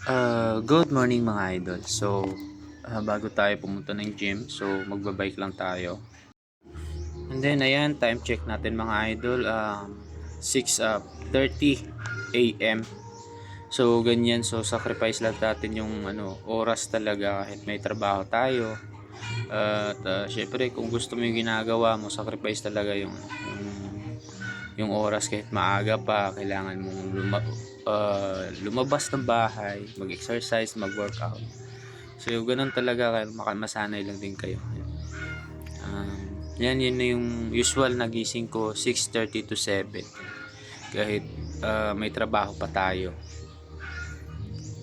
Good morning mga idol. So, bago tayo pumunta ng gym, so magbabike lang tayo. And then ayan, time check natin mga idol, 6:30 AM. So ganyan, so sacrifice lang natin yung oras talaga kahit may trabaho tayo. At syempre kung gusto mo yung ginagawa mo, sacrifice talaga yung oras kahit maaga pa, kailangan mong lumabas ng bahay, mag-exercise, mag-workout. So ganun talaga, masanay lang din kayo. Yun na yung usual na gising ko, 6:30 to 7. Kahit may trabaho pa tayo.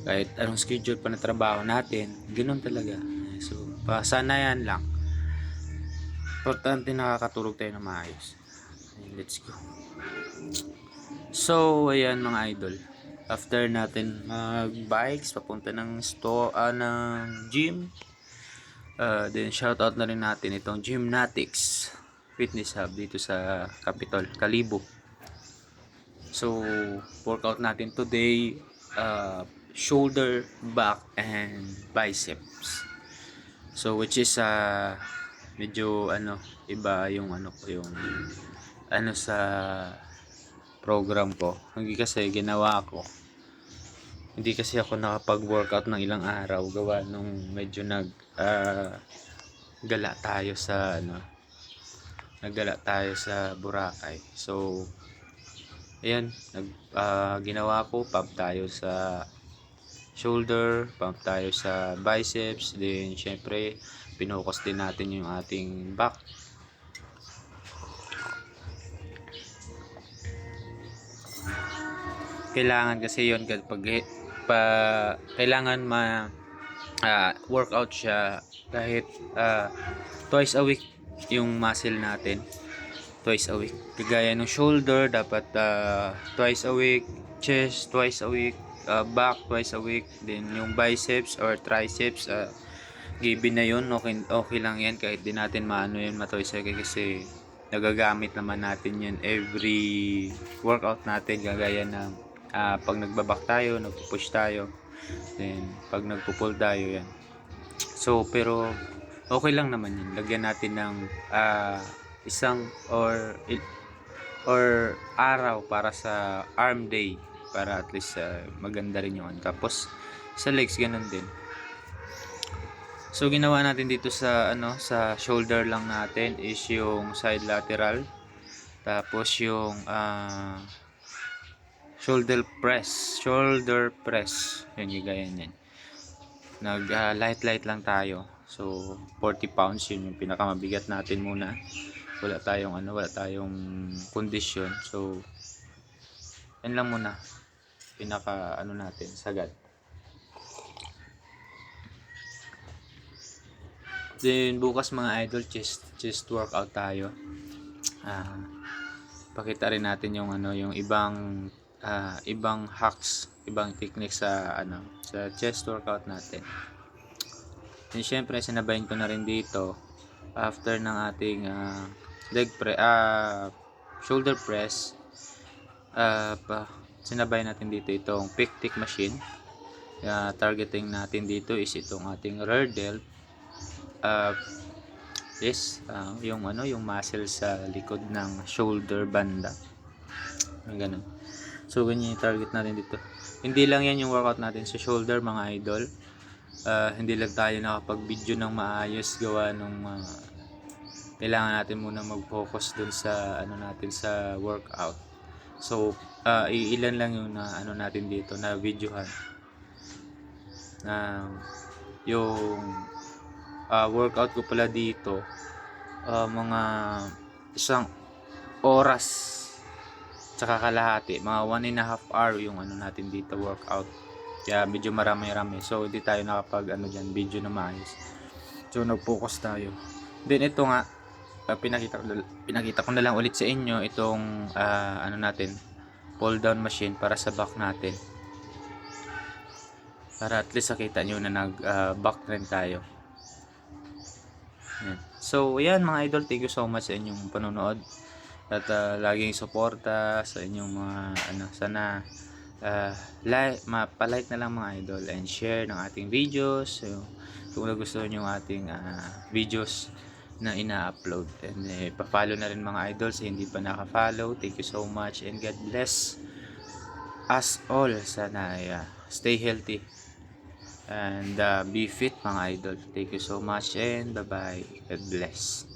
Kahit anong schedule pa na trabaho natin, ganun talaga. So, pasanayan lang. Importante nakakatulog tayo na maayos. Let's go. So, ayan mga idol. After natin mag-bikes, papunta ng ng gym. Then shoutout na rin natin itong Gymnatics Fitness Hub dito sa Capitol, Kalibo. So, workout natin today, shoulder, back, and biceps. So, which is medyo iba yung sa program ko. Hindi kasi ako nakapag-workout ng ilang araw gawa nung medyo gala tayo sa naggala tayo sa Boracay. So ayan, ginawa ko, pump tayo sa shoulder, pump tayo sa biceps, then syempre pinokos din natin yung ating back. Kailangan kasi yon kapag kailangan workout siya kahit twice a week yung muscle natin, twice a week. Kagaya ng shoulder dapat twice a week, chest twice a week, back twice a week, then yung biceps or triceps given na yun, okay lang yan kahit di natin yun twice a week kasi nagagamit naman natin yan every workout natin, kagaya ng pag nagbaback tayo, nagpupush tayo, then pag nagpupul tayo yan. So pero okay lang naman yun, lagyan natin ng isang or araw para sa arm day para at least maganda rin yun. Tapos sa legs ganun din. So ginawa natin dito sa sa shoulder lang natin is yung side lateral, tapos yung shoulder press yun, gaya niyan. Light lang tayo. So 40 pounds yun yung pinakamabigat natin muna. Wala tayong kondisyon. So yan lang muna pinaka natin sagad. Then bukas mga idol, chest workout tayo. Pakita rin natin yung yung ibang hacks, ibang techniques sa sa chest workout natin. Then syempre sinabayin ko na rin dito after ng ating shoulder press, sinabayin natin dito itong pec machine. Targeting natin dito is itong ating rear delt, yung yung muscle sa likod ng shoulder banda, ganun. So ganyan yung target natin dito. Hindi lang yan yung workout natin sa shoulder mga idol. Hindi lang tayo nakapag-video ng maayos gawa nung kailangan natin muna mag-focus dun sa natin sa workout. So iilan lang yung natin dito na videohan. Yung workout ko pala dito, mga isang oras tsaka kalahati, mga 1.5 hour yung natin dito workout, kaya medyo marami-rami. So hindi tayo nakapag dyan video na maayos, so nag-focus tayo. Then ito nga, pinakita ko na lang ulit sa inyo itong natin pull down machine para sa back natin, para at least nakita nyo na nag back rin tayo. Yan. So yan mga idol, thank you so much sa inyong panonood at laging suporta sa inyong mga sana Palike na lang mga idol and share ng ating videos. So, kung nagustuhan nyo yung ating videos na ina-upload, and pa-follow na rin mga idol sa hindi pa naka-follow. Thank you so much and God bless us all. Sana ay stay healthy and be fit mga idol. Thank you so much and bye bye. God bless.